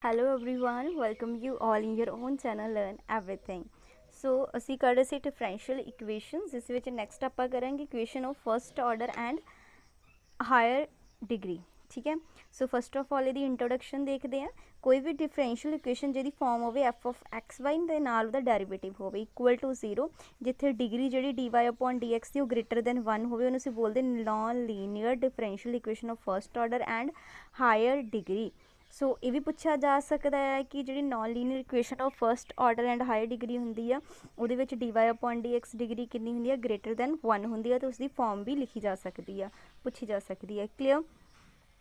Hello everyone, welcome you all in your own channel Learn Everything. So ਅਸੀਂ ਕਰ ਰਹੇ ਸੀ differential equations ਜਿਸ ਵਿੱਚ next ਆਪਾਂ ਕਰਾਂਗੇ equation of first order and higher degree. ठीक है, सो फस्ट ऑफ ऑल ਇਹਦੀ इंट्रोडक्शन देखते हैं। कोई भी डिफरेंशियल इक्वेशन ਜਿਹਦੀ फॉर्म होवे एफ ऑफ एक्स वाई ਦੇ ਨਾਲ ਉਹਦਾ ਡੈਰੀਵੇਟਿਵ ਹੋਵੇ ਇਕੁਅਲ ਟੂ 0, ਜਿੱਥੇ ਡਿਗਰੀ ਜਿਹੜੀ dy upon dx ਦੀ ਉਹ ਗ੍ਰੇਟਰ ਦੈਨ 1 ਹੋਵੇ ਉਹਨੂੰ ਅਸੀਂ ਬੋਲਦੇ non linear differential equation of first order and higher degree. So ये भी पूछा जा सकता है कि जी non linear equation of first order and higher degree होंगी है वो D Y upon D X degree कितनी होंगी है ग्रेटर दैन 1 होंगी है, तो उसकी फॉर्म भी लिखी जा सकती है, पूछी जा सकती है। Clear.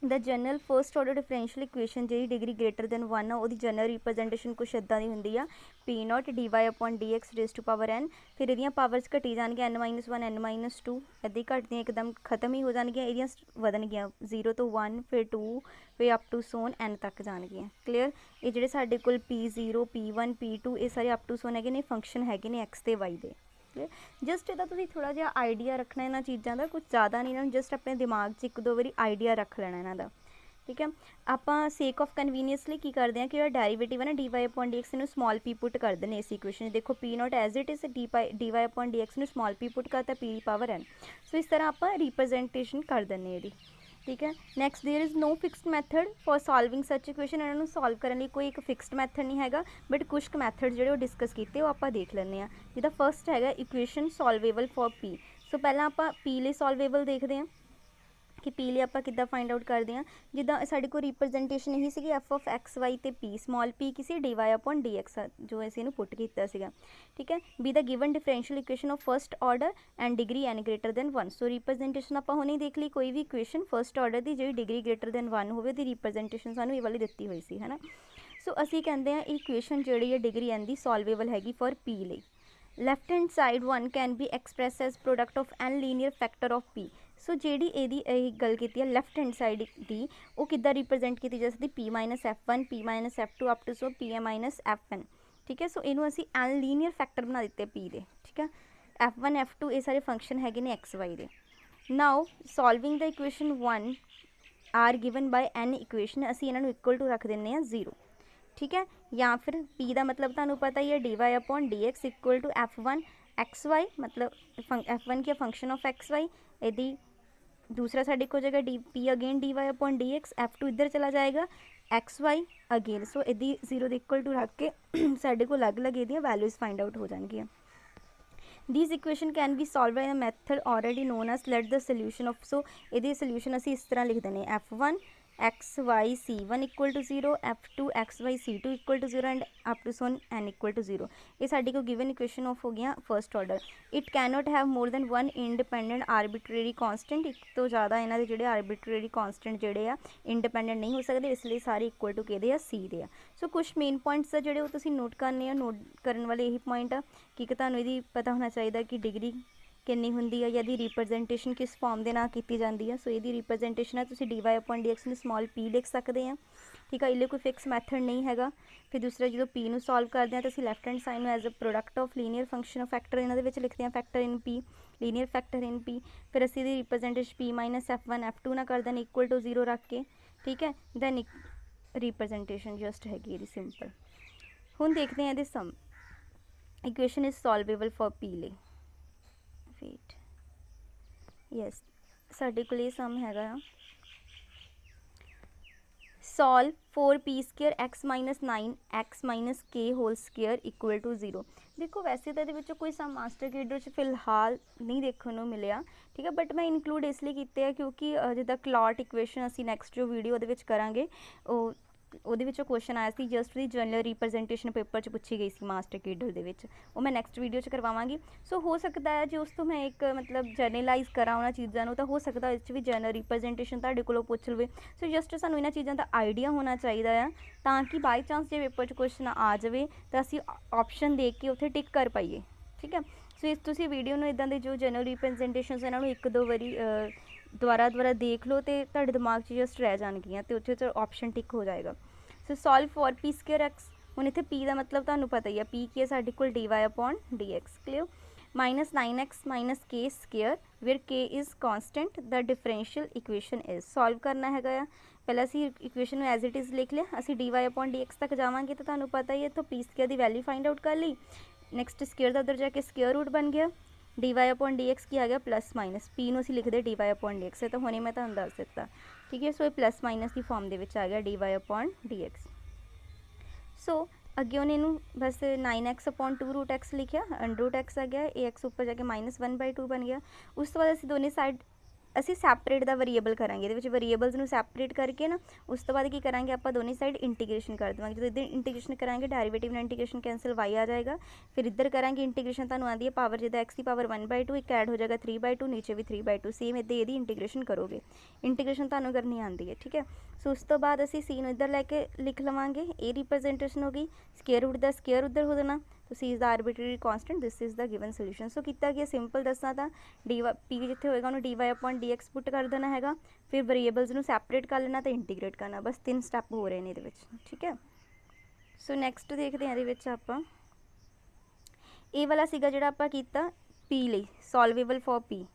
The general first order differential equation जी डिग्री ग्रेटर दैन 1 है वो जनरल रिप्रजेंटेशन कुछ इदा की होंगी है p not d Y upon D x raise to power n, फिर ये पावर्स घटी जाएगी n-1 n-2 इदा घटदियाँ एकदम खत्म ही हो जाएगियाँ, ये वधनगियाँ 0 तो 1 फिर 2 फिर अप टू सोन n तक जाएगियाँ। क्लीयर। ये जोड़े साढ़े को P0 P1 P2 ये सारे अप टू सोन है फंक्शन है एक्स ते वाई दे। जस्ट ਇਹਦਾ ਤੁਸੀਂ ਥੋੜਾ ਜਿਹਾ ਆਈਡੀਆ ਰੱਖਣਾ ਇਹਨਾਂ ਚੀਜ਼ਾਂ ਦਾ, ਕੁਝ ਜ਼ਿਆਦਾ ਨਹੀਂ ਨਾ, ਜਸਟ ਆਪਣੇ ਦਿਮਾਗ 'ਚ ਇੱਕ ਦੋ ਵਾਰੀ ਆਈਡੀਆ ਰੱਖ ਲੈਣਾ ਇਹਨਾਂ ਦਾ। ਠੀਕ ਹੈ, ਆਪਾਂ ਸੇਕ ਆਫ ਕਨਵੀਨੀਅੰਸ ਲਈ ਕੀ ਕਰਦੇ ਹਾਂ ਕਿ ਜਿਹੜਾ ਡੈਰੀਵੇਟਿਵ ਹੈ ਨਾ dy upon dx ਨੂੰ ਸਮਾਲ p ਪੁੱਟ ਕਰ ਦਿੰਦੇ ਇਸ ਇਕੁਏਸ਼ਨ 'ਚ। ਦੇਖੋ p note as it is dy upon dx ਨੂੰ ਸਮਾਲ p ਪੁੱਟ ਕਰਤਾ p ਦੀ ਪਾਵਰ n। ਸੋ ਇਸ ਤਰ੍ਹਾਂ ਆਪਾਂ रिप्रजेंटेशन कर ਦਿੰਦੇ ਇਹਦੀ। ठीक है, next there is no fixed method for solving such equation. इन्होंने सॉल्व करने लिए कोई एक फिक्सड मैथड नहीं है, बट कुछ मैथड जो डिस्कस किए वो आप देख लें। जिदा फस्ट है इक्वेशन सॉल्वेबल फॉर पी। सो पहला आप पी लिए सॉल्वेबल देखते हैं कि पी लिए आप किदा फाइंड आउट करते हैं। जिदा साढ़े को रिप्रजेंटेशन यही सी एफ ऑफ एक्स वाई तो पी स्मॉल पी किसी d Y upon D x जो असी पुट किया। ठीक है, be the given differential equation of first order and degree n greater than 1। So representation आप हुणे देख ली, कोई भी इक्वेशन फर्स्ट ऑर्डर की जी डिग्री ग्रेटर दैन 1 हो रिप्रजेंटेशन सानू ये वाली दिती हुई सी है ना। सो असी कहते हैं इक्वेशन जी है डिग्री एन की सॉल्वेबल हैगी फॉर पी लिए। Left hand side one can be expressed as product of N linear factor of P. So जी यही गल की है लैफ्ट हैंड साइड की वो कि रिप्रजेंट की जा सकती p minus F1 p minus F2 up to so p a minus FN। ठीक है, सो इनू असी एन लीनियर फैक्टर बना दिते पी दे। ठीक है, F1 F2 ये सारे फंक्शन है एक्स वाई दे। Now solving the equation 1 are given by n equation असी इन्हों इक्वल टू रख दें 0। ठीक है, या फिर पी का मतलब तुहानू पता ही है d Y upon D x equal to F1 x y, मतलब F1 की फंक्शन ऑफ एक्स वाई। यदि दूसरा साढ़े को जाएगा d p again d Y upon D x, F2 इधर चला जाएगा एक्स वाई अगेन। सो यदि 0 इक्वल टू रख के साढ़े को अलग अलग ये वैल्यूज़ फाइंड आउट हो जाएगी। This equation can be solved by a method already known as let the solution of. So ये सोल्यूशन असी इस तरह लिख दें F1 x Y C1 equal to 0, F2 X Y C2 equal to 0 and up to सोन n equal to 0। ये साड़ी को गिवन इक्वेशन ऑफ हो गया first order. It can not have more than one independent arbitrary constant, एक तो ज़्यादा इन्हों के जोड़े आर्बिट्रेरी कॉन्सटेंट जोड़े आ इंडिपेंडेंट नहीं हो सकते, इसलिए सारे इक्वल टू कहते हैं सी दे। सो कुछ मेन पॉइंट्स जोड़े वो तुम नोट करने, नोट करने वाले यही पॉइंट आ कि तुहानू ये पता होना चाहिए कि डिग्री कितनी होंगी है, यदि रिप्रजेंटेशन किस फॉर्म के नाल की जाती है। सो ये रिप्रजेंटेशन है तुम d Y upon D x में स्मॉल पी लिख सकते हैं। ठीक है, इसलिए कोई फिक्स मैथड नहीं है। फिर दूसरा जो पी में सॉल्व करते हैं तो असं लैफ्ट हैंड साइड में as a product of linear function of factor इन्होंने लिखते हैं factor in p, linear factor in p. फिर असी representation P minus F1 F2 ना कर दें इक्वल टू 0 रख के। ठीक है, दैन रिप्रजेंटेशन जस्ट हैगी ये सिंपल। हुण देखते हैं ये sum equation is solvable for P ले। वेट यस साढ़े को सम है solve 4p square x minus 9x minus K whole square equal to 0। देखो वैसे तो ये कोई सम मास्टर कीडर फिलहाल नहीं देखने को मिले। ठीक है, बट मैं इनकलूड इसलिए किए क्योंकि जिदा क्लॉट इक्वेशन असी नैक्सट जो वीडियो करांगे वो क्वेश्चन आया सी जस्ट दी जनरल रिप्रजेंटेशन पेपर च पूछी गई सी मास्टर कीडर वो मैं नैक्सट वीडियो करवावांगी। सो हो सकता है जो उस तो मैं एक मतलब जनरलाइज करा उन्होंने चीज़ों तो हो सकता है इस भी जनरल रिप्रजेंटेशन तुहाडे कोलों पूछ लवे। सो जस्ट सानू इन्हां चीज़ों का आइडिया होना चाहिए है ताकि बाई चांस जो पेपर च क्वेश्चन आ जाए तो असी ऑप्शन देख के उत्थे टिक कर पाइए। ठीक है, सो इस तुसीं वीडियो में इदां दे जो जनरल रिप्रजेंटेशन इन्होंने एक दो बारी दोबारा देख लो तो तुहाडे दिमाग च जस्ट रह जाएगियाँ तो उत्थे ऑप्शन टिक हो जाएगा। सो solve for P square x. हुण इत्थे पी का मतलब तुहानू पता ही है पी की है साडे कोल D Y upon D X. Clear. Minus 9x minus K square where K is constant the differential equation is. Solve करना है पहले असी इक्वेशन में एज इट इज़ लिख लिया, असी dy/dx तक जावांगे तो तुहानू पता ही है, इत्थों पी स्केयर की वैल्यू फाइंड आउट कर ली। नैक्सट स्केयर का उधर जाके स्केयर रूट बन गया, dy/dx की आ गया प्लस माइनस, पी नूं असीं लिखदे dy/dx, तो हुणे मैं तुहानू दस दिता, ठीक है। सो ये प्लस माइनस की फॉर्म दे विच आ गया dy/dx। सो अगे उन्हें इनू बस 9x/2√x लिखिया, √x आ गया, ए एक्स उपर जाके -1/2 बन गया। उस तो बाद असीं दोनों साइड ਅਸੀਂ सैपरेट द वेरीएबल करांगे, ये वेरीएबल्स ਨੂੰ सैपरेट करके ना उस तो बाद की करांगे आप दोनों साइड इंटीग्रेशन कर देंगे। जो इधर इंटीग्रेशन करांगे डेरिवेटिव ने इंटीग्रेशन कैंसल y आ जाएगा, फिर इधर करांगे इंटीग्रेशन, तुहानू आती है पावर जिदा x की पावर 1/2 एक ऐड हो जाएगा 3/2, नीचे भी 3/2, सेम इदा यदि इंटीग्रेशन करोगे, इंटीग्रेशन तुहानू करनी आती है, ठीक है। सो उस तो बाद असी सी इधर लैके लिख लवांगे, ए रिप्रजेंटेशन हो गई, स्केयर रूट द स्केयर उधर हो जाना, तो C is the arbitrary constant, this is the given solution. So कितना गया सिंपल दसना था, डी पी जिथे होएगा उन्होंने dy/dx पुट कर देना है, फिर वेरीएबल्स ਨੂੰ सैपरेट कर लेना तो इंटीग्रेट करना, बस 3 स्टैप हो रहे हैं ये, ठीक है। सो नैक्सट देखते हैं ये आप ये वाला सीगा जिहड़ा आपां कीता पी लई सॉल्वेबल फॉर पी,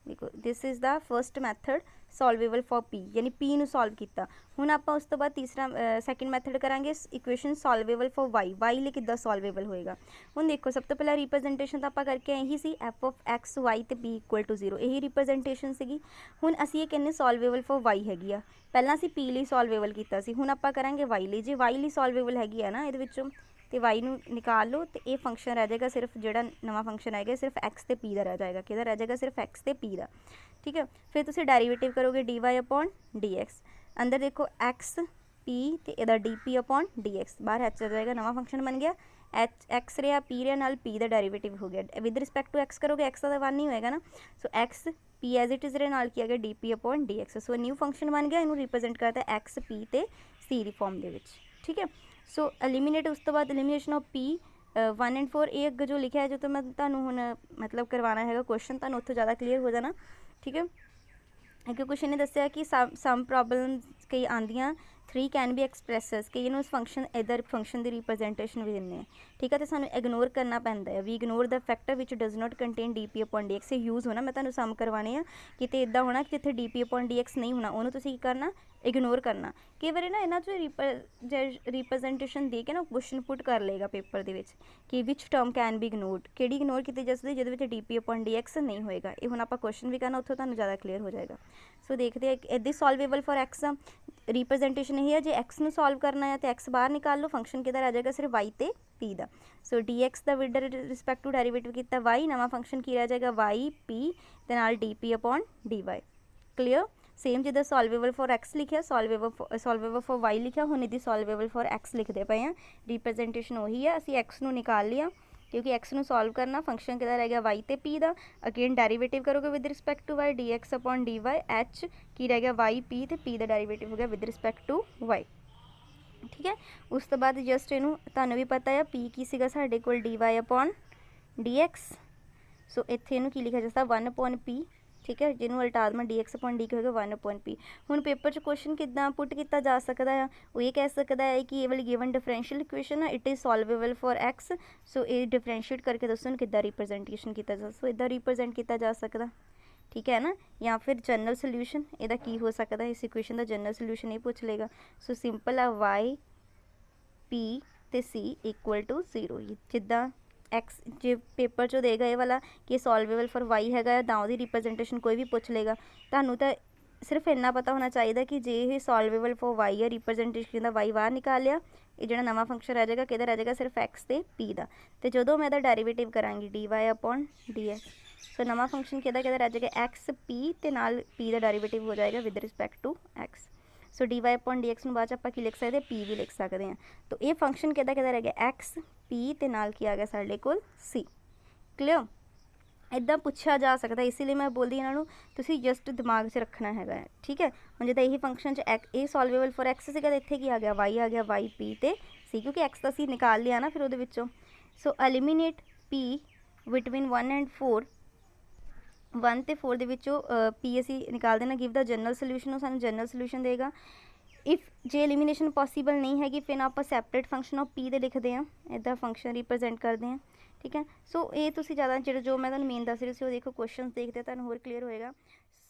देखो this is the first method solvable for p, यानी पी नूं सॉल्व किया। हुण आपां उस तो बाद तीसरा सैकेंड मैथड करांगे equation solvable for y, y लिए किद्दां सॉल्वेबल होएगा। हुण देखो सब तो पहला रिप्रजेंटेशन तो आपां करके यही सी f(x, y) ते p = 0, यही रिप्रजेंटेशन सीगी। हुण असीं ये कहने सॉल्वेबल फॉर वाई हैगी आ, पहला असीं पी लिए सॉल्वेबल कीता सी, हुण आपां करांगे वाई लिए। जे वाई लिए सॉल्वेबल हैगी आ ना इहदे विचों तो वाई नूं निकाल लो, तो ये फंक्शन रह जाएगा सिर्फ, जोड़ा नवा फंक्शन आएगा सिर्फ एक्स ते पी का रह जाएगा, कि रह जाएगा सिर्फ एक्स ते पी का, ठीक है। फिर तुम डेरीवेटिव करोगे dy/dx, अंदर देखो एक्स पी तो यदा dp/dx, बाहर एच आ जाएगा, नवा फंक्शन बन गया, एच एक्स रहा पी रहा नाल पी का डेरीवेटिव हो गया, विद रिस्पैक्ट टू एक्स करोगे एक्स का 1 नहीं होएगा ना, so X P as it is रहे नाल किया गया dp/dx। सो न्यू फंक्शन बन गया, इन्हू रिप्रजेंट करता है एक्स पी ते सी की फॉर्म के, ठीक है। सो एलिमीनेट उस तो बाद एलिमीनेशन ऑफ पी 1 and 4, ये अगे जो लिखा है जो तो मैं तुहानू हुण मतलब करवाना है क्वेश्चन, तुहानू उत्थों ज़्यादा क्लीयर हो जाना, ठीक है। अगे कुछ इन्हें दसिया कि सम प्रॉब्लम कई आंदियां 3 कैन बी एक्सप्रैसिस, कई उस फंक्शन इधर फंक्शन की रिप्रजेंटेशन भी देने, ठीक है। तो सानू इग्नोर करना पैंदा है, we ignore the factor which does not contain dp/dx से यूज़ होना, मैं तुहानू सम करवाने हैं कि इदा होना कि जिथे dp/dx नहीं होना उन्होंने तुसीं की करना इग्नोर करना। कई बार ना इन्हों रिप्रजेंटेशन दे के ना क्वेश्चन पुट कर लेगा पेपर के कि which term can be ignored, कि इग्नोर की जा सकती जिद dp/dx नहीं होएगा, ये हुण आपां क्वेश्चन भी करना, उत्थों तुहानू ज़्यादा क्लीयर हो जाएगा। सो देखते हैं इदा सॉल्वेबल फॉर एक्स, रिप्रजेंटेशन यही है, जो एक्स नूं सॉल्व करना है तो एक्स बाहर निकाल लो, फंक्शन किधर आ जाएगा सिर्फ वाई ते पी का। सो डी एक्स का विद रिस्पैक्ट टू डेरीवेटिव किया वाई, नवा फंक्शन की रह जाएगा वाई पी ते नाल dp/dy, क्लीयर। सेम जिदा सॉल्वेबल फॉर एक्स लिखा, सॉल्वेबल फॉर वाई लिखा, हुण इहदी सॉल्वेबल फॉर एक्स लिखते पे हैं, रिप्रजेंटेशन वही है, असी एक्स नूं निकाल लिया क्योंकि एक्स नूं सॉल्व करना, फंक्शन किधर रह गया वाई ते पी का, अगेन डेरीवेटिव करोगे with respect to y dx/dy, h की रह गया वाई पी तो पी का डेरीवेटिव हो गया विद रिस्पैक्ट टू वाई, ठीक है। उस तो बाद जस्ट इनू तुहानू भी पता है पी की सीगा साडे कोल dy/dx, सो इत्थे इनू की लिखा जा सकता 1/p, ठीक है, जिन्होंने उल्टा देना dx/d होगा 1/p। हुण पेपर च क्वेश्चन किद्दां पुट किया जा सकता है, वो ये कह सकता है कि ये वाली गिवन डिफरेंशियल इक्वेशन है, it is solvable for X, so ये डिफरेंशिएट करके दसो किद्दां रिप्रजेंटेशन किया जा, सो इदा रिप्रजेंट किया जा सकता, ठीक है ना। या फिर जनरल सोल्यूशन इहदा की हो सकता है, इस इक्वेशन का जनरल सोल्यूशन ये पूछ लेगा। सो सिंपल आ वाई पी ते सी = 0, जिद्दां एक्स जो पेपर चो देगा ये वाला कि सॉल्वेबल फॉर वाई है, दा वो रिप्रजेंटेशन कोई भी पूछ लेगा, तुहानू तो सिर्फ इन्ना पता होना चाहिए कि जे ये सॉल्वेबल फॉर वाई है, रिप्रजेंटेशन का वाई बाहर निकाल लिया, ये जो नवा फंक्शन रह जाएगा कि रह जाएगा सिर्फ एक्स ते पी का, तो जो मैं डेरीवेटिव कराँगी dy/dx, सो नवा फंक्शन कि रह जाएगा एक्स पी ते नाल पी का डेरीवेटिव हो जाएगा with respect to x. So dy/dx बाद आप की लिख सकते हैं, पी भी लिख सकते हैं, तो ये फंक्शन कि रह गया एक्स पी ते नाल की आ गया साडे कोल सी, क्लीयर। इदा पूछा जा सकता है, इसीलिए मैं बोलती इन्हों तुसीं जस्ट दिमाग से रखना है, ठीक है। हम जिदा यही फंक्शन ए सॉल्वेबल फॉर एक्स से इत्थे की आ गया वाई पी ते सी, क्योंकि एक्स तो असीं निकाल लिया ना फिर उहदे विच्चों। सो एलिमीनेट पी बिटवीन 1 and 4, 1 ते 4 दे विच्चों पी असी निकाल देना, गिव द जनरल सोल्यूशन, सानू जनरल सोल्यूशन देगा। इफ जे एलिमीनेशन पॉसीबल नहीं हैगी फिर आप सैपरेट फंक्शन ऑफ पी दे लिखते हैं, इदा फंक्शन रिप्रजेंट करते हैं, ठीक है। सो ये तुसीं ज़्यादा जो मैं तुहानू मेन दस रही थी, देखो क्वेश्चन देखते तुहानू होर क्लीयर होएगा।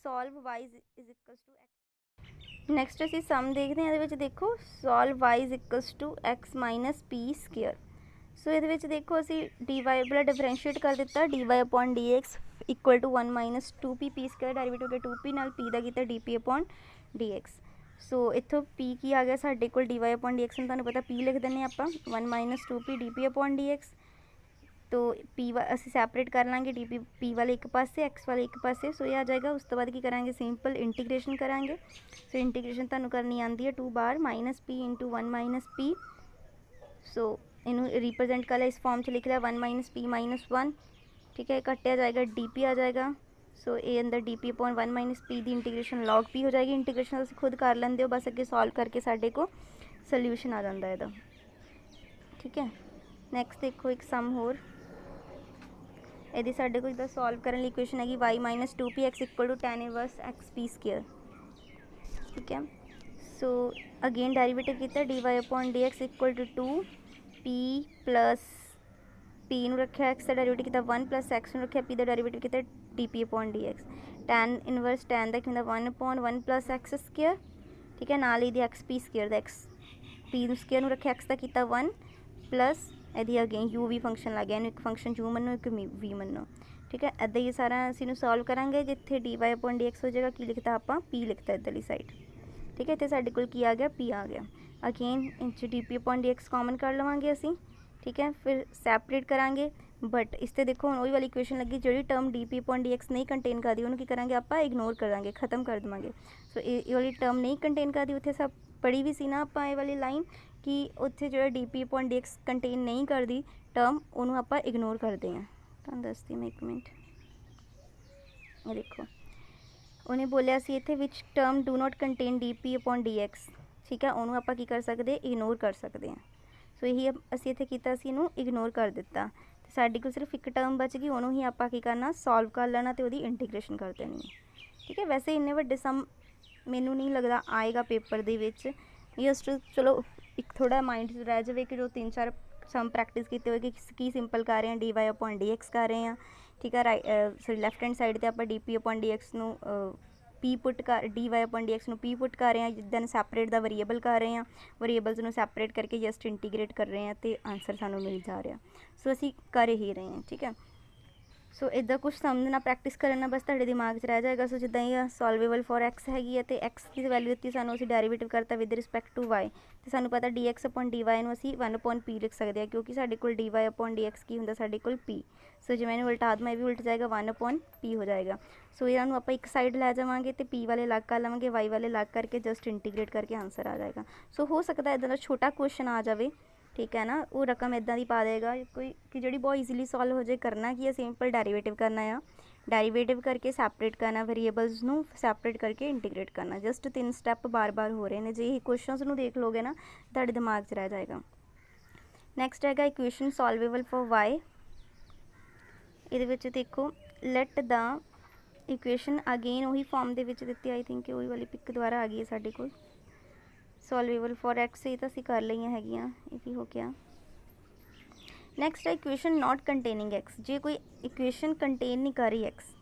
Solve Y is equals to X, next ਅਸੀਂ ਸਮ ਦੇਖਦੇ ਹਾਂ। ਇਹਦੇ ਵਿੱਚ ਦੇਖੋ solve y is equals to x minus P square. So ਇਹਦੇ ਵਿੱਚ ਦੇਖੋ ਅਸੀਂ dy ਵਾਲਾ ਡਿਫਰੈਂਸ਼ੀਏਟ ਕਰ ਦਿੱਤਾ, dy upon dx equal to 1 minus 2p p square, derivative ਹੋ ਗਿਆ 2p, ਨਾਲ p ਦਾ ਕੀਤਾ dp ਅਪੋਨ dx। ਸੋ ਇੱਥੋਂ p ਕੀ ਆ ਗਿਆ ਸਾਡੇ ਕੋਲ, dy ਅਪੋਨ dx ਨੂੰ ਤੁਹਾਨੂੰ ਪਤਾ p ਲਿਖ ਦਿੰਦੇ ਹਾਂ ਆਪਾਂ, 1 minus 2p dp upon dx। तो p ਅਸੀਂ ਸੈਪਰੇਟ ਕਰ ਲਾਂਗੇ, डी p वाले एक पासे x वाले एक पासे। सो ये आ जाएगा। उस तो बाद की करांगे सिंपल इंटीग्रेशन करांगे। सो इंटीग्रेशन तुहानू करनी आती है 2 बार minus P into 1 minus P. So इनू रिप्रजेंट कर लिया, इस फॉर्म से लिख लिया 1 माइनस पी माइनस 1, ठीक है। कटिया जाएगा डी पी आ जाएगा। सो ये अंदर D p upon 1 minus P की इंटीग्रेशन लॉग पी हो जाएगी। इंटीग्रेशन तुसीं खुद कर लेंदे हो, बस अगे सॉल्व करके साडे को सोल्यूशन आ जाता है, ठीक है। नैक्सट देखो एक सम होर, यदि साढ़े को जिदा सॉल्व करने लिए इक्वेशन हैगी y minus 2p x equal to tan inverse x p square, ठीक है। सो अगेन डेरिवेटिव किया dy upon dx equal to 2p plus p नू रखा x का डेरिवेटिव किया 1 प्लस x नू रखा p का डेरिवेटिव किया dp upon dx। tan inverse tan का किया 1 अपॉन 1 प्लस x स्केयर, ठीक है। नाल ही x p स्केयर का x p स्केयर नू रखा x का किया 1 प्लस यदि अगेन u भी फंक्शन लग गया, एक फंक्शन u मनो एक v मनो, ठीक है। इदा ही सारा असीं सॉल्व करांगे। जिथे dy अपॉन dx हो जाएगा, की लिखता आप p लिखता इधरली साइड, ठीक है। इतने साडे कोल की आ गया p आ गया। Again inch dp upon dx common कर लवांगे असीं, ठीक है। फिर सैपरेट करांगे, बट इससे देखो हुण वही वाली इक्वेशन लगी, जिहड़ी टर्म dp अपॉन dx नहीं कंटेन करती उन्होंने की करांगे आप इग्नोर करांगे, खत्म कर देवांगे। सो ये वाली टर्म नहीं कंटेन करती, उत्थे सब पढ़ी भी सी ना आप ये वाली लाइन कि उत्थे जो dp अपॉन dx कंटेन नहीं करती टर्म, उन्होंने आप इग्नोर करते हैं। तुहानूं दसदी मैं एक मिनट, ये देखो उन्हें बोलिया सी इत्थे which term do not contain dp upon dx, ठीक है। उन्होंने आप की कर सकते, इग्नोर कर सकते हैं। सो यही असीं इत्थे कीता, असीं इहनूं इग्नोर कर दिता, ते साडी कोल सिर्फ एक टर्म बच गई, उन्होंने ही आप की करना सॉल्व कर लेना तो वही इंटीग्रेशन कर देनी है, ठीक है। वैसे इन्ने वड्डे सम मैनू नहीं लगता आएगा पेपर दे विच, जस्ट चलो एक थोड़ा माइंड रह जाए कि जो 3-4 सम प्रैक्टिस किए हुए कि सिंपल कर रहे हैं, d Y upon D x कर रहे हैं, ठीक है। सॉरी लैफ्ट हैंड साइड पर आप d p upon D x नू पी पुट कर, d Y upon D x नू पी पुट कर रहे हैं, दैन सैपरेट दा वरीएबल कर रहे हैं, वरीएबल्स नू सैपरेट करके जस्ट इंटीग्रेट कर रहे हैं, तो आंसर सानू मिल जा रहा। सो असी कर ही रहे हैं, ठीक है। सो इदा कुछ समझना प्रैक्टिस करना बस तुहाडे दिमाग 'च रह जाएगा। सो जिदा ही सॉल्वेबल फॉर एक्स हैगी है, तो एक्स की वैल्यू दी सानू असीं डेरिवेटिव करता विद रिस्पैक्ट टू वाई, तो सानू पता d x upon D y नू असीं 1 अपॉन पी लिख सकते हैं, क्योंकि साडे कोल D Y upon D X की हुंदा साडे कोल पी। सो जिवें इहनूं उल्टा देवां, ये भी उल्ट जाएगा, 1 अपॉन पी हो जाएगा। सो इहनूं आपां एक साइड लै जावांगे तो पी वाले अलग कर लवांगे, वाई वाले अलग करके जस्ट इंटीग्रेट करके आंसर आ जाएगा। सो हो सकता है इदां दा छोटा क्वेश्चन आ जाए, ठीक है ना, वो रकम इदां दी पा देगा कोई कि जिहड़ी बहुत ईजीली सॉल्व हो जाए। करना की है, सिंपल डेरिवेटिव करना है, डेरिवेटिव करके सैपरेट करना, वेरीएबल्स नू सैपरेट करके इंटीग्रेट करना। जस्ट 3 स्टैप बार बार हो रहे हैं। जे ही क्वेश्चनस नू देख लोगे ना तुहाडे दिमाग 'च रह जाएगा। नैक्सट हैगा इक्वेशन सॉल्वेबल फॉर वाई। ये देखो लेट द इक्वेशन अगेन वही फॉर्म के दिती, आई थिंक वही वाली पिक दोबारा आ गई है साडे कोल। सॉल्वेबल फॉर एक्स ये तो असीं कर लईआं हैगियां, ये भी हो गया। नैक्सट है इक्वेशन नॉट कंटेनिंग एक्स। जे कोई इक्वेशन कंटेन नहीं कर रही एक्स,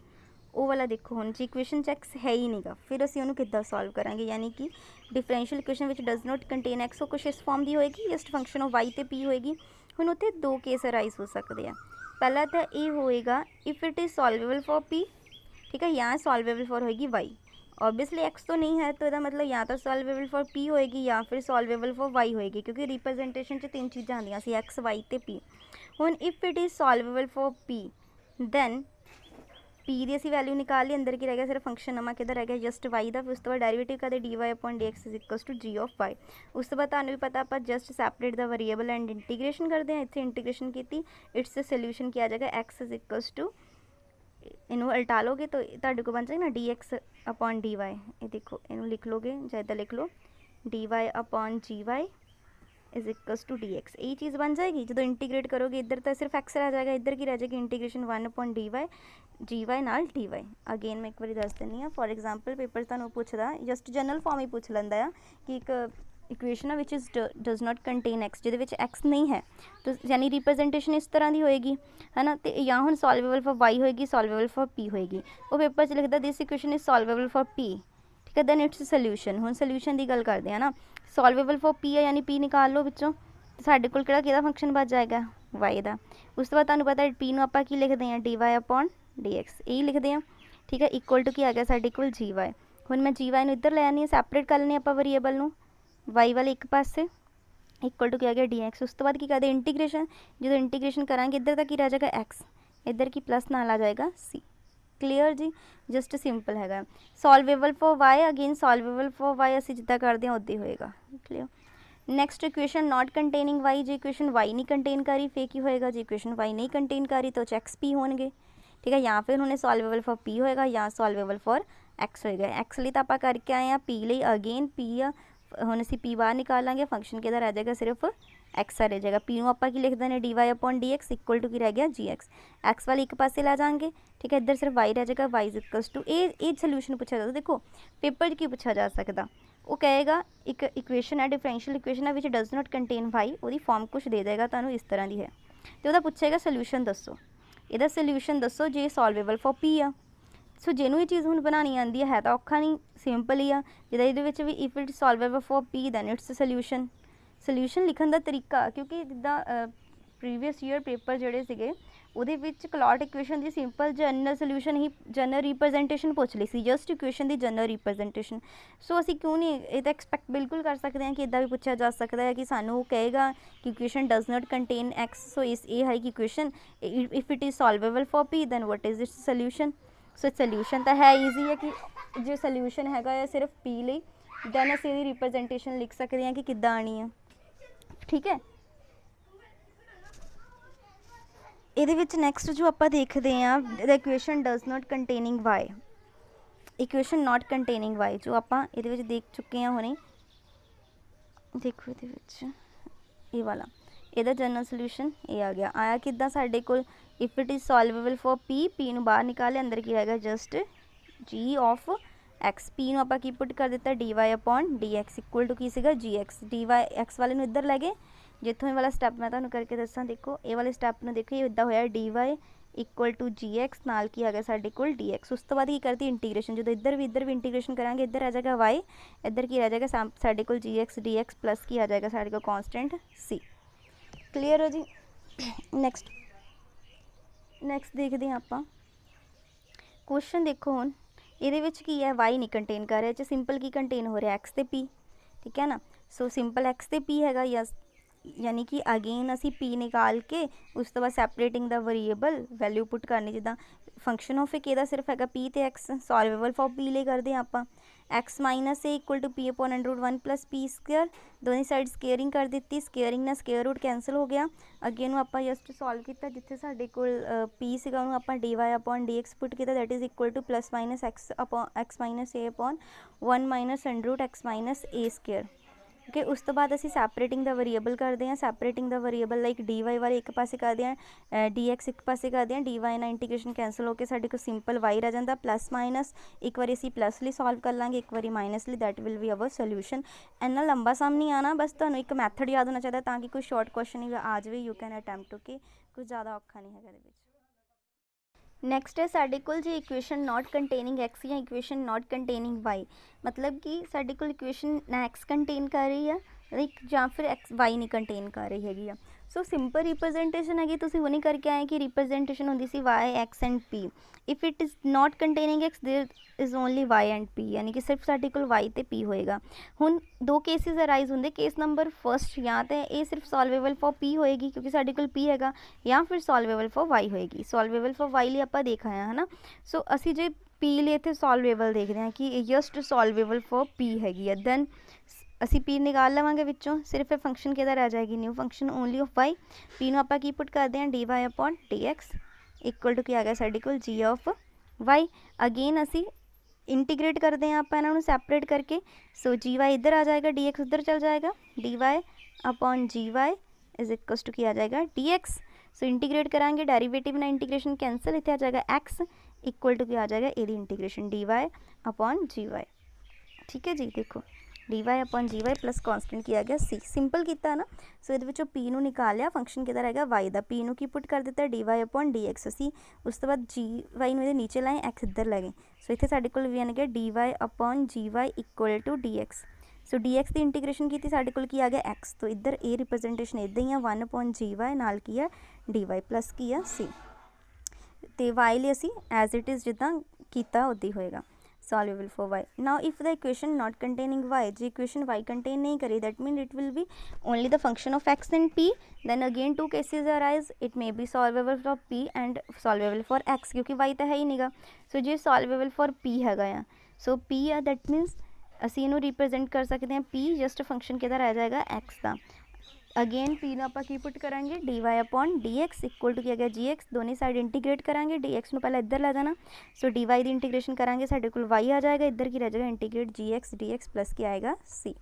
वो वाला देखो हुण जे इक्वेशन च एक्स है ही नहीं गा, फिर असीं उहनूं किद्दां सॉल्व करांगे। यानी कि differential equation which does not contain x, वो कुछ इस फॉर्म की होएगी, जस्ट फंक्शन ऑफ वाई ते पी होएगी। हुण उत्थे 2 केस अराइज हो सकते हैं। पहला तो ये होएगा if it is solvable for p, ठीक है, या सॉल्वेबल फॉर होएगी वाई। ऑब्वियसली एक्स तो नहीं है, तो यदा मतलब या तो सॉल्वेबल फॉर पी होएगी या फिर सॉल्वेबल फॉर वाई होएगी, क्योंकि रिप्रजेंटेशन 3 चीज़ां आंदियां सी, एक्स वाई ते पी। हुण if it is solvable for p, then p की असीं वैल्यू निकाल ली, अंदर की रह गया सिर्फ फंक्शन नवा किधर रह गया जस्ट वाई का। फिर उस तो बाद डेरिवेटिव का d Y upon D x is equals to g of y. उस तो बाद तुहानूं भी पता आप just separate the variable and integration करते हैं। इत्थे इंटीग्रेशन की, इट्स सोल्यूशन किया जाएगा एक्स इज इक्वल्स टू, इनू उल्टा लोगे तो तुहाडे को बन जाएगा ना D x upon D Y. ये देखो इनू लिख लोगे या इदा लिख लो, D Y upon ji Y is equals to D x. यही चीज़ बन जाएगी। जो इंटीग्रेट करोगे इधर तो सिर्फ एक्स रह जाएगा, इधर की रह जाएगी इंटीग्रेशन 1 अपॉन डी वाई जी वाई नाल डी वाई। अगेन मैं एक बार दस दिनी हाँ, फॉर एग्जाम्पल पेपर तुहानूं पुछदा जस्ट जनरल फॉर्म ही पूछ लैंदा आ कि एक इक्वेशन है which is does not contain X, जिहदे विच एक्स नहीं है, तो यानी रिप्रजेंटेशन इस तरह की होएगी, है ना। तो या हुण सॉल्वेबल फॉर वाई होएगी, सॉल्वेबल फॉर पी होएगी। वो पेपर च लिखदा this equation is solvable for p, ठीक है। दैन इट्स सोल्यूशन, हुण सोल्यूशन की गल करते हैं ना, सॉल्वेबल फॉर पी है यानी पी निकाल लो विचों, साडे कोल किहड़ा फंक्शन बच जाएगा वाई का। उस तो बाद तुहानूं पता है पी नूं आपां की लिखते हैं d Y upon D x, यही लिखते हैं, ठीक है। इक्वल टू की आ गया साडे कोल जी वाई। हुण मैं जी वाई नूं इधर लै आनी है, सैपरेट कर लेने आपां वेरीएबल नूं, वाई वाले एक पासे इक्वल टू क्या आ गया डी एक्स। उस तो बाद की करते इंटीग्रेशन, जो इंटीग्रेशन करांगे इधर तक की रह जाएगा एक्स, इधर की प्लस नाल आ जाएगा सी। क्लीयर जी, जस्ट सिंपल हैगा। Solvable for y, again solvable for y असीं जिद्दां करदे हां उद्दां ही होएगा। Clear. Next equation not containing y, जो इक्वेशन वाई नहीं कंटेन करी फिर की होएगा, जो इक्वेशन वाई नहीं कंटेन करी तो एक्स पी होणगे, ठीक है। या फिर उन्हें सॉल्वेबल फॉर पी होएगा या सॉल्वेबल फॉर एक्स होएगा। एक्स लिए तो आप करके आए हैं, पी लिए अगेन पी आ, हुण असीं पी बाहर निकालांगे, फंक्शन किहदा रह जाएगा सिर्फ एक्स रह जाएगा। पी नूं आपां की लिख देने d Y upon D x equal to की रह गया जी एक्स, एक्स वाले एक पासे ला जाएंगे, ठीक है। इधर सिर्फ वाई रह जाएगा, y is equals to a solution पूछा जाता। देखो पेपर की पूछा जा सकता, वो कहेगा एक इक्वेशन है डिफरेंशियल इक्वेशन है which does not contain y, वो फॉर्म कुछ दे देगा तुहानूं इस तरह की है, तो वह पूछेगा सोल्यूशन दसो, ਇਹਦਾ सोल्यूशन दसो जे सॉल्वेबल फॉर पी आ। सो ਜਿਹਨੂੰ ਇਹ चीज़ ਹੁਣ बनानी आती है तो औखा नहीं, सिंपल ही आ। जिदा ये भी if it solvable for p then its solution. Solution लिखण का तरीका, क्योंकि जिदा प्रीवियस ईयर पेपर जोड़े सीगे ਉਹਦੇ ਵਿੱਚ ਕਲੌਟ ਇਕੁਏਸ਼ਨ ਦੀ ਸਿੰਪਲ ਜਨਰਲ ਸੋਲਿਊਸ਼ਨ ਹੀ, ਜਨਰਲ ਰਿਪਰੈਜ਼ੈਂਟੇਸ਼ਨ ਪੁੱਛ ਲਈ ਸੀ, ਜਸਟ ਇਕੁਏਸ਼ਨ ਦੀ ਜਨਰਲ ਰਿਪਰੈਜ਼ੈਂਟੇਸ਼ਨ। ਸੋ ਅਸੀਂ ਕਿਉਂ ਨਹੀਂ ਇਹ ਤਾਂ ਐਕਸਪੈਕਟ ਬਿਲਕੁਲ ਕਰ ਸਕਦੇ ਹਾਂ ਕਿ ਇੱਦਾਂ ਵੀ ਪੁੱਛਿਆ ਜਾ ਸਕਦਾ ਹੈ ਕਿ ਸਾਨੂੰ ਉਹ ਕਹੇਗਾ ਕਿ equation does not contain X. So ਇਸ ਇਹ ਹੈ ਕਿ equation if it is solvable for P then what is its solution. So solution तो है ईजी है कि जो सोल्यूशन हैगा है सिर्फ पी ਲਈ, दैन ਅਸੀਂ ਇਹਦੀ रिप्रजेंटेशन लिख सकते हैं कि किद्दां आनी है, ठीक है। ਇਹਦੇ ਵਿੱਚ ਨੈਕਸਟ ਜੋ ਆਪਾਂ ਦੇਖਦੇ ਹਾਂ the equation does not containing Y, equation not containing Y ਜੋ ਆਪਾਂ ਇਹਦੇ ਵਿੱਚ ਦੇਖ ਚੁੱਕੇ ਹਾਂ ਹੁਣੇ। ਦੇਖੋ ਇਹਦੇ ਵਿੱਚ ਇਹ ਵਾਲਾ ਇਹਦਾ ਜਨਰਲ ਸੋल्यूशन ਇਹ ਆ ਗਿਆ, ਆਇਆ ਕਿੱਦਾਂ ਸਾਡੇ ਕੋਲ if it is solvable for P, P ਨੂੰ ਬਾਹਰ ਨਿਕਾਲੇ, ਅੰਦਰ ਕੀ ਆਏਗਾ ਜਸਟ ਜੀ ਆਫ एक्स। पी नूं आपां की पुट कर दिता d Y upon D x equal to की सीगा g x. D y x वाले नूं इधर लै गए, जिथों ये वाला स्टैप मैं तुहानूं करके दसां, देखो ये वाले स्टैप नूं देखो ये इदां होया d y equal to g x नाल की आ गया साडे कोल डी एक्स। उस तो बाद की करती इंटीग्रेशन, जो इधर भी इंटीग्रेशन करांगे इधर आ जाएगा वाई, इधर की रह जाएगा साडे कोल जी एक्स डी एक्स प्लस की आ जाएगा साडे कोल कॉन्स्टेंट सी। क्लीयर हो जी। नैक्सट देखते हैं आपां क्वेश्चन। देखो हुण ਇਹਦੇ ਵਿੱਚ ਕੀ ਹੈ, वाई नहीं कंटेन कर रहा, ਇਹ 'ਚ सिंपल की कंटेन हो रहा एक्स ते पी, ठीक है ना। सो सिंपल एक्स ते पी हैगा, यस यानी कि अगेन असी पी निकाल के उस तो बाद सैपरेटिंग द वेरीएबल वैल्यू पुट करनी, जिदा फंक्शन ऑफ एक ਇਹਦਾ सिर्फ हैगा पी ते एक्स, सॉल्वेबल फॉर पी ਲਈ करते हैं आप। X minus a equal to p upon √1 plus p square, दोनों साइड स्केयरिंग कर दी, स्केयरिंग ना स्केयर रूट कैंसल हो गया। अगे नूं आपां जस्ट सॉल्व किया, जिथे साडे कोल पी सीगा उहनूं आपां D Y upon D X put किया, that is equal to plus minus X upon X minus A upon 1 minus √, X minus A square. Okay, उस तो बाद असी सैपरेटिंग द वेरीएबल करते हैं, separating the variable like D Y वाले एक पासे करते हैं, डी एक्स एक पासे करते हैं, डी वाई ना इंटीग्रेशन कैंसल होकर साढ़े को सिंपल वाई रह जाता, प्लस माइनस एक बार असी प्लस लिए सॉल्व कर लाँगे, एक बार माइनस लिए, that will be our solution. इन्ना लंबा सम नहीं आना, बस तुहानूं एक मैथड याद होना चाहिए ताकि कोई शॉर्ट क्वेश्चन ही आ जाए, यू कैन अटैम्प्ट। ओके, कुछ ज़्यादा औखा नहीं है। नैक्सट है साढ़े कोल जी इक्वेशन नॉट कंटेनिंग एक्स या इक्वेशन नॉट कंटेनिंग वाई, मतलब कि साढ़े कोल इक्वेशन ना एक्स कंटेन कर रही है लाइक या फिर एक्स वाई नहीं कंटेन कर रही हैगी आ। सो सिंपल रिप्रजेंटेशन है, तुसीं हुणे करके आए कि रिप्रजेंटेशन होंदी सी Y X and P. If it is not containing X there is only Y and P, यानी कि सिर्फ साढ़े कोल वाई ते पी होएगा। हुण दो केसिस अराइज होंदे, केस नंबर फर्स्ट या तो ये सिर्फ सॉल्वेबल फॉर पी होएगी क्योंकि साढ़े कोल पी हैगा, या फिर सॉल्वेबल फॉर वाई होएगी। सॉल्वेबल फॉर वाई लिए आपां देख आए है ना। सो असी जे पी लिए इत्थे सॉल्वेबल देख रहे हैं कि जस्ट सॉल्वेबल फॉर पी हैगी है, दैन असी पी निकाल लवांगे विचों, सिर्फ ये फंक्शन किहदा रह जाएगी new function only of y. P नूं आपां की पुट करते हैं d Y upon D x equal to क्या आ गया साडे कोल जी ऑफ वाई। अगेन असी इंटीग्रेट करते हैं आप इन्हों सैपरेट करके, सो जी वाई इधर आ जाएगा, डी एक्स उधर चल जाएगा, d Y upon ji Y is equal to क्या आ जाएगा डी एक्स। सो इंटीग्रेट करांगे, डेरिवेटिव ना इंटीग्रेशन कैंसल, इतने आ जाएगा एक्स इक्वल टू क्या आ जाएगा ये इंटीग्रेशन डी वाई अपॉन जी वाई। ठीक है जी, देखो dy/gy प्लस कॉन्सटेंट की आ गया c। सिंपल किया ना। सो ये p ਨੂੰ निकालिया फंक्शन किधर आएगा y का। p ਨੂੰ की पुट कर दिता dy/dx। असी उस तो बाद gy ਨੂੰ ਇਹਦੇ नीचे लाए x इधर लै गए। सो इतने साढ़े कोल बन गया dy/gy equal to dx। So dx की इंटीग्रेशन की साढ़े कोल की आ गया x। तो इधर ए रिप्रजेंटेशन इदा ही है 1/gy नाल की है dy प्लस की है c। तो y लिए असी एज इट इज़ जिदा किया उदा ही होएगा solvable for y। Now if the equation not containing y, जो इक्वेशन y कंटेन नहीं करी that mean it will be only the function of x and p। Then again two cases arise, it may be solvable for p and solvable for x, क्योंकि y तो है ही नहींगा। सो जो solvable for p हैगा आ, सो p uh that मीनस असी इनू represent कर सकते हैं p जस्ट फंक्शन किधर आ जाएगा x का। अगेन p ना आप पुट करा dy/dx इक्वल टू क्या गया gx। दोनों साइड इंटीग्रेट करा dx को पहले इधर ला जाना। सो dy की इंटीग्रेशन करा साढ़े को y आ जाएगा, इधर की रह जाएगा इंटीग्रेट gx dx प्लस क्या आएगा c।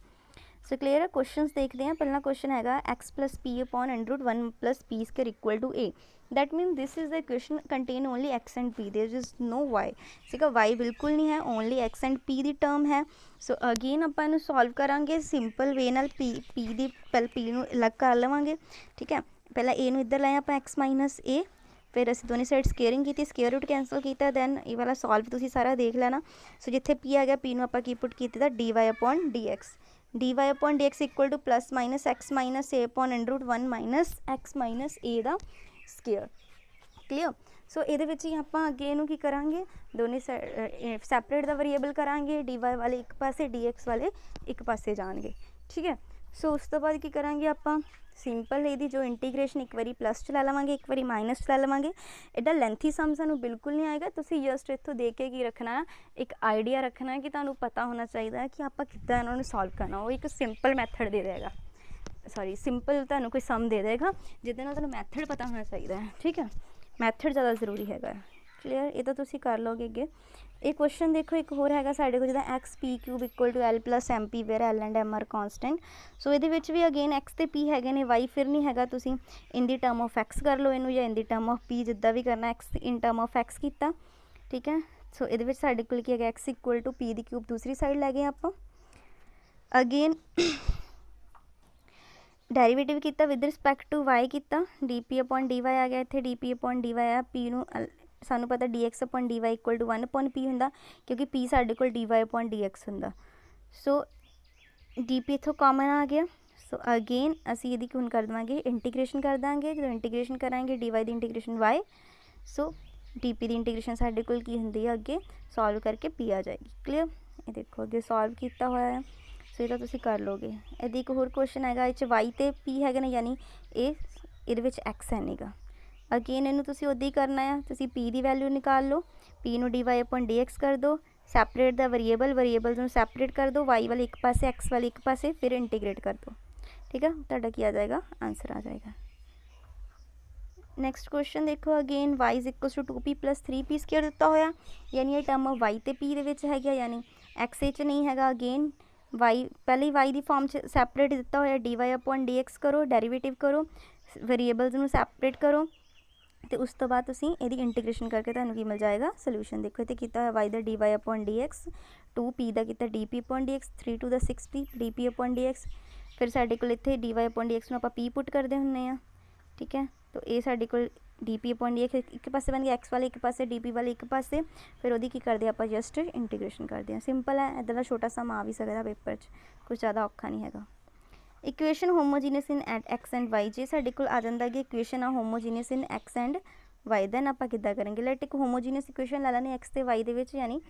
सो क्लीयर है। क्वेश्चन देखते हैं। पहला क्वेश्चन है x plus p upon √1 plus p square equal to a। That mean this is the equation contain only x and p, there is no y। ठीक है, y बिल्कुल नहीं है, ओनली x एंड p की term है। So again आप solve करांगे simple way नाल p की पहले p नूं अलग कर लवांगे। ठीक है, पहला a नूं इधर लाया आप x माइनस a, फिर असीं दोनों साइड स्केयरिंग की, स्केयर रूट कैंसल किया, दैन ये वाला सॉल्व तुसीं सारा देख लेना। सो जिथे p आ गया p नूं आपां की पुट कीता dy/dx। dy/dx equal to plus minus x minus a upon √1 minus x minus a का स्केयर। क्लीयर। सो ये आप अगे इनू की करांगे, दोनों सैपरेट द वेरीएबल करांगे, dy वाले एक पासे dx वाले एक पासे जाएंगे। ठीक है। सो उस तो बाद की करांगे आप सिंपल यदि जो इंटीग्रेशन एक बारी प्लस चला लवेंगे, एक बारी माइनस चला लवेंगे। एडा लेंथी सम सानू बिल्कुल नहीं आएगा। तुसी जस्ट इत्थों देख के की रखना है, एक आइडिया रखना है कि तुहानू पता होना चाहिए कि आप किद्दां इन्हां सॉल्व करना। वो एक सिंपल मैथड दे देगा, सॉरी सिंपल तुहानू कोई सम दे देगा जिहदे नाल तुहानू मैथड पता होना चाहिए है। ठीक है, मैथड ज़्यादा जरूरी है। क्लीयर, ये तो तुसी कर लोगे अगे। एक क्वेश्चन देखो एक होर है साढ़े को, जिदा x p³ equal to l plus mp where l and m are constant. So ये भी अगेन x तो p है ने, y फिर नहीं है। तुसी इन दी टर्म ऑफ x कर लो इनू, या इन दी टर्म ऑफ p, जिदा भी करना x in term of x किया। ठीक है। सो ये साढ़े को क्या x इक्वल टू p³ दूसरी साइड लै गए आप। अगेन डेरीवेटिव किया विद रिस्पैक्ट टू y किया, dp/dy आ गया, इतने dp/dy आ, p नू सानू पता dx/dy इक्वल टू 1/p होंदा, क्योंकि p साढ़े को dy/dx होंदा। सो dp इत्थों कॉमन आ गया। सो अगेन असी ये हुण कर देवांगे इंटीग्रेशन कर देंगे। जो इंटीग्रेशन करांगे dy की इंटीग्रेशन y, सो dp की इंटीग्रेशन साढ़े को की होंदी है अगे सॉल्व करके p आ जाएगी। क्लीयर, ये देखो अगे सॉल्व किया हुआ है। सो ये तुसीं कर लोगे। यदि एक होर क्वेश्चन है ये y तो p है ना, यानी ये x है नहीं। अगेन इनू तुसीं उद्दां ही करना है, तुसीं p की वैल्यू निकाल लो, p नू dy/dx कर दो, सैपरेट द वेरीएबल्स नू सैपरेट कर दो, y वाले एक पासे x वाले एक पासे, फिर इंटीग्रेट कर दो। ठीक है, तुहाडा की आ जाएगा, आंसर आ जाएगा। नैक्सट क्वेश्चन देखो again y is equal to 2p plus 3p square दिता होया, यानी ये टर्म y तो p है, यानी x च नहीं है। अगेन y पहले ही y की फॉर्म सैपरेट दिता होया, dy/dx करो, डेरीवेटिव करो, वेरीएबल्स नू सैपरेट करो, तो उस तो बाद तुसीं इहदी इंटीग्रेशन करके तुहानू की मिल जाएगा सोल्यूशन। देखो इत्थे कीता है y दा dy/dx, 2p दा कीता dp/dx, 3 to the 6p dp/dx, फिर साडे कोल इत्थे dy/dx नू आपां p पुट करदे हुंदे आ। ठीक है, तो ये साडे कोल dp/dx एक पासे बन गया, x वाले एक पासे, dp वाले एक पासे, फिर उहदी की करदे आपां जस्ट इंटीग्रेशन करदे आ। सिंपल है, इदां दा छोटा सा आ भी सकदा पेपर च, कुछ ज़्यादा औखा नहीं हैगा। Equation homogeneous in at x and y, जे साडे कोल आ जांदा कि इक्वेशन आ homogeneous in x and y, then आपां किद्दां करेंगे। लेट एक होमोजीनियस इक्वेशन लै लैने x ते y दे विच, यानी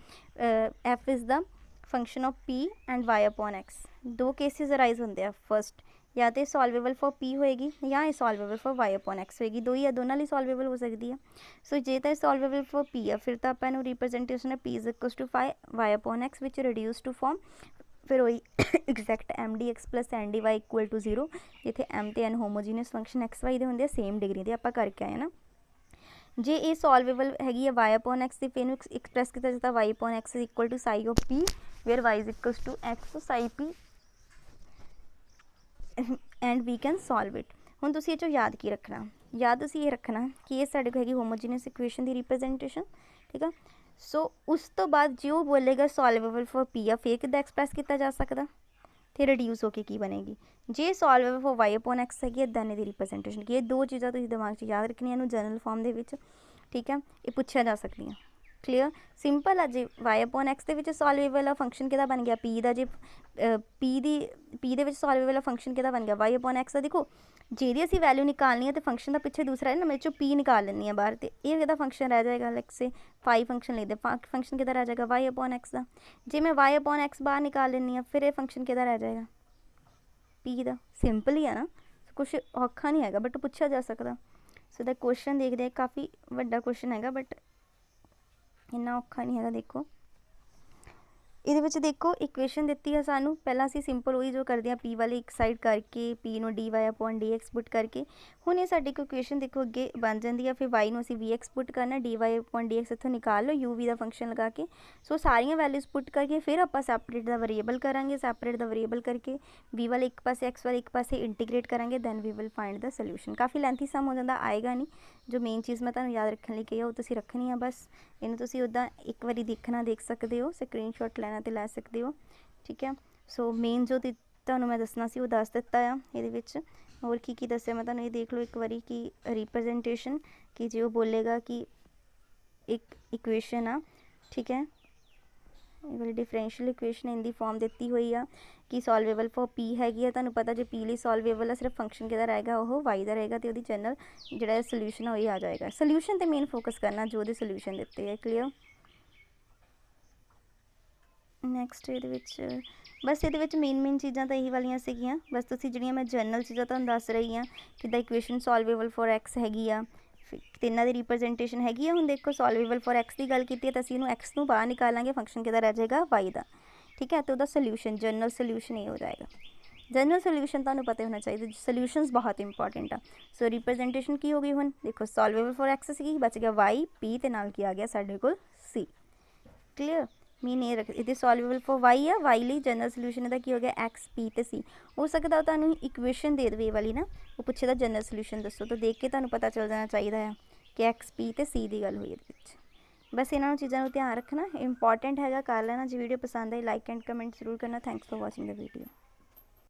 f is the function of p and y/x। दो केसिस अराइज होंदे आ, फर्स्ट या तो सॉल्वेबल फॉर p होएगी या सॉल्वेबल फॉर y/x होएगी, दो ही है, दोनों लिए सॉल्वेबल हो सकती है। सो जे तो सॉल्वेबल फॉर p है, फिर तो आप रिप्रजेंटेशन है p is equal to y/x which reduce to form, फिर वही exact m d x plus n d y equal to 0, जिथे एम तो n homogeneous function x y के होंगे सेम डिग्री के, आप करके आए ना। जे ये सॉल्वेबल हैगी y/x की, फिर एक्सप्रैस किया जाता y/x equal to psi of p, where y is equal to x psi p and we can solve it. हुण तुसीं ये चो याद की रखना, याद तुसीं ये रखना कि ये साडे कोल हैगी होमोजीनियस इक्वेशन की रिप्रजेंटेशन। ठीक है, सो उस तो बाद जो बोलेगा सॉल्वेबल फॉर p या फिर किद्दां एक्सप्रैस किया जा सकता, ਤੇ ਰਿਡਿਊਸ ਹੋ ਕੇ ਕੀ ਬਣੇਗੀ। ਜੇ solvable for y upon x ਹੈਗੀ ਹੈ ਦੈਨ ਇਹਦੀ ਰਿਪਰੈਜ਼ੈਂਟੇਸ਼ਨ ਕੀ ਹੈ। ਦੋ ਚੀਜ਼ਾਂ ਤੁਸੀਂ ਦਿਮਾਗ 'ਚ ਯਾਦ ਰੱਖਣੀਆਂ ਇਹਨੂੰ ਜਨਰਲ ਫਾਰਮ ਦੇ ਵਿੱਚ, ਠੀਕ ਹੈ, ਇਹ ਪੁੱਛਿਆ ਜਾ ਸਕਦੀਆਂ। ਕਲੀਅਰ, ਸਿੰਪਲ ਆ। ਜੇ y upon x ਦੇ ਵਿੱਚ ਸੋਲਵੇਬਲ ਆ ਫੰਕਸ਼ਨ ਕਿਹਦਾ ਬਣ ਗਿਆ p ਦਾ। ਜੇ p ਦੇ ਵਿੱਚ ਸੋਲਵੇਬਲ ਆ ਫੰਕਸ਼ਨ ਕਿਹਦਾ ਬਣ ਗਿਆ y upon x ਦਾ। ਦੇਖੋ ਜਿਹਦੀ ਅਸੀਂ ਵੈਲਿਊ ਨਿਕਾਲਣੀ ਹੈ ਤਾਂ ਫੰਕਸ਼ਨ ਦਾ ਪਿੱਛੇ ਦੂਸਰਾ ਹੈ ਨਾ, ਮੈਂ 'ਚੋਂ p ਨਿਕਾਲ ਲੈਂਦੀ ਹਾਂ ਬਾਹਰ, ਤੇ ਇਹ ਇਹਦਾ ਫੰਕਸ਼ਨ ਰਹਿ ਜਾਏਗਾ। ਲਾਈਕ ਸੇ फाई फंक्शन लिखते फंक्शन किधर रह जाएगा y अपॉन x का। जे मैं y अपॉन x बाहर निकाल लेनी है फिर ये फंक्शन किधर रह जाएगा p का। सिंपल ही है ना, कुछ औखा नहीं है बट पूछा जा सकता। सो द क्वेश्चन देखते हैं, काफ़ी वड्डा क्वेश्चन है बट इन्ना औखा नहीं है। देखो ਇਹਦੇ ਵਿੱਚ ਦੇਖੋ ਇਕੁਏਸ਼ਨ ਦਿੱਤੀ ਹੈ ਸਾਨੂੰ, ਪਹਿਲਾਂ ਅਸੀਂ ਸਿੰਪਲ ਉਹੀ ਜੋ ਕਰਦੇ ਹਾਂ p ਵਾਲੀ ਇੱਕ ਸਾਈਡ ਕਰਕੇ p ਨੂੰ dy upon dx ਪੁੱਟ ਕਰਕੇ। ਹੁਣ ਇਹ ਸਾਡੀ ਇਕੁਏਸ਼ਨ ਦੇਖੋ ਅੱਗੇ ਬਣ ਜਾਂਦੀ ਹੈ। ਫਿਰ y ਨੂੰ ਅਸੀਂ vx ਪੁੱਟ ਕਰਨਾ, dy upon dx ਇੱਥੋਂ ਨਿਕਾਲ ਲਓ u v ਦਾ ਫੰਕਸ਼ਨ ਲਗਾ ਕੇ। ਸੋ ਸਾਰੀਆਂ ਵੈਲਿਊਜ਼ ਪੁੱਟ ਕਰਕੇ ਫਿਰ ਆਪਾਂ ਸੈਪਰੇਟ ਦਾ ਵੇਰੀਏਬਲ ਕਰਾਂਗੇ। ਸੈਪਰੇਟ ਦਾ ਵੇਰੀਏਬਲ ਕਰਕੇ v ਵਾਲੇ ਇੱਕ ਪਾਸੇ x ਵਾਲੇ ਇੱਕ ਪਾਸੇ ਇੰਟੀਗ੍ਰੇਟ ਕਰਾਂਗੇ, then we will find the solution. ਕਾਫੀ ਲੈਂਥੀ ਸਮ ਹੋ ਜਾਂਦਾ, ਆਏਗਾ ਨਹੀਂ। ਜੋ ਮੇਨ ਚੀਜ਼ ਮੈਂ ਤੁਹਾਨੂੰ ਯਾਦ ਰੱਖਣ ਲਈ ਕਹੀ ਆ ਉਹ ਤੁਸੀਂ ਰੱਖਣੀ ਆ ਬਸ। ਇਹਨੂੰ ਤੁਸੀਂ ਉੱਦਾਂ ਇੱਕ ਵਾਰੀ ਦੇਖਣਾ, ਦੇਖ ਸਕਦੇ ਹੋ, ਸਕਰੀਨਸ਼ਾਟ ਲੈਣਾ ਤੇ ਲੈ ਸਕਦੇ ਹੋ, ਠੀਕ ਹੈ। ਸੋ ਮੇਨ ਜੋ ਤੁਹਾਨੂੰ ਮੈਂ ਦੱਸਣਾ ਸੀ ਉਹ ਦੱਸ ਦਿੱਤਾ ਆ। ਇਹਦੇ ਵਿੱਚ ਹੋਰ ਕੀ ਦੱਸਿਆ ਮੈਂ ਤੁਹਾਨੂੰ, ਇਹ ਦੇਖ ਲਓ ਇੱਕ ਵਾਰੀ ਕਿ ਰਿਪਰੈਜ਼ੈਂਟੇਸ਼ਨ ਕਿ ਜੇ ਉਹ ਬੋਲੇਗਾ ਕਿ ਇੱਕ ਇਕੁਏਸ਼ਨ ਆ, ਠੀਕ ਹੈ, ਇਹ ਵਾਲੀ ਡਿਫਰੈਂਸ਼ੀਅਲ ਇਕੁਏਸ਼ਨ ਇਹਦੀ ਫਾਰਮ ਦਿੱਤੀ ਹੋਈ ਆ ਕਿ ਸੋਲਵੇਬਲ ਫॉर p ਹੈਗੀ ਆ। ਤੁਹਾਨੂੰ ਪਤਾ ਜੇ p ਲਈ ਸੋਲਵੇਬਲ ਆ ਸਿਰਫ ਫੰਕਸ਼ਨ ਕਿਹਦਾ ਰਹੇਗਾ ਉਹ y ਦਾ ਰਹੇਗਾ, ਤੇ ਉਹਦੀ ਜਨਰਲ ਜਿਹੜਾ ਸੋਲਿਊਸ਼ਨ ਆ ਉਹ ਆ ਜਾਏਗਾ। ਸੋਲਿਊਸ਼ਨ ਤੇ ਮੇਨ ਫੋਕਸ ਕਰਨਾ ਜੋ ਉਹਦੇ ਸੋਲਿਊਸ਼ਨ ਦਿੱਤੇ ਹੈ। ਕਲੀਅਰ। ਨੈਕਸਟ ਇਹਦੇ ਵਿੱਚ ਬਸ ਇਹਦੇ ਵਿੱਚ ਮੇਨ ਚੀਜ਼ਾਂ ਤਾਂ ਇਹੀ ਵਾਲੀਆਂ ਸੀਗੀਆਂ। ਬਸ ਤੁਸੀਂ ਜਿਹੜੀਆਂ ਮੈਂ ਜਨਰਲ ਚੀਜ਼ਾਂ ਤੁਹਾਨੂੰ ਦੱਸ ਰਹੀ ਹਾਂ, ਕਿੱਦਾਂ ਇਕੁਏਸ਼ਨ ਸੋਲਵੇਬਲ ਫॉर x ਹੈਗੀ ਆ, ਤਿੰਨਾਂ ਦੀ ਰਿਪਰੈਜ਼ੈਂਟੇਸ਼ਨ ਹੈਗੀ ਆ। ਹੁਣ ਦੇਖੋ ਸੋਲਵੇਬਲ ਫॉर x ਦੀ ਗੱਲ ਕੀਤੀ ਹੈ ਤਾਂ ਅਸੀਂ ਇਹਨੂੰ x ਨੂੰ ਬਾਹਰ ਨਿਕਾਲਾਂਗੇ, ਫੰਕਸ਼ਨ ਕਿਹਦਾ ਰਹਿ ਜਾਏਗਾ y ਦਾ, ਠੀਕ ਹੈ। ਤੇ ਉਹਦਾ ਸੋਲਿਊਸ਼ਨ ਜਨਰਲ ਸੋਲਿਊਸ਼ਨ ਇਹ ਹੋ ਜਾਏਗਾ। ਜਨਰਲ ਸੋਲਿਊਸ਼ਨ ਤੁਹਾਨੂੰ ਪਤਾ ਹੋਣਾ ਚਾਹੀਦਾ, ਸੋਲਿਊਸ਼ਨਸ ਬਹੁਤ ਇੰਪੋਰਟੈਂਟ ਆ। ਸੋ ਰਿਪਰੈਜ਼ੈਂਟੇਸ਼ਨ ਕੀ ਹੋ ਗਈ ਹੁਣ ਦੇਖੋ, ਸੋਲਵੇਬਲ ਫॉर x ਸੀਗੀ, ਬਚ ਗਿਆ y p ਤੇ ਨਾਲ ਕੀ ਆ ਗਿਆ ਸਾਡੇ ਕੋਲ c। ਕਲੀਅਰ। ਮੀਨ ਇਹ ਇਹਦੇ ਸੋਲਵੇਬਲ ਫॉर y ਆ, y ਲਈ ਜਨਰਲ ਸੋਲਿਊਸ਼ਨ ਇਹਦਾ ਕੀ ਹੋ ਗਿਆ x p ਤੇ c। ਹੋ ਸਕਦਾ ਉਹ ਤੁਹਾਨੂੰ ਇਕੁਏਸ਼ਨ ਦੇ ਦੇਵੇ ਵਾਲੀ ਨਾ, ਉਹ ਪੁੱਛੇ ਦਾ ਜਨਰਲ ਸੋਲਿਊਸ਼ਨ ਦੱਸੋ, ਤਾਂ ਦੇਖ ਕੇ ਤੁਹਾਨੂੰ ਪਤਾ ਚੱਲ ਜਾਣਾ ਚਾਹੀਦਾ ਆ ਕਿ x p ਤੇ c ਦੀ ਗੱਲ ਹੋਈ ਇਹਦੇ ਵਿੱਚ। ਬਸ ਇਹਨਾਂ ਨੂੰ ਚੀਜ਼ਾਂ ਨੂੰ ਧਿਆਨ ਰੱਖਣਾ ਇੰਪੋਰਟੈਂਟ ਹੈਗਾ, ਕਰ ਲੈਣਾ। ਜੇ ਵੀਡੀਓ ਪਸੰਦ ਆਈ ਲਾਈਕ ਐਂਡ ਕਮੈਂਟ ਜ਼ਰੂਰ ਕਰਨਾ। Thanks for watching the video.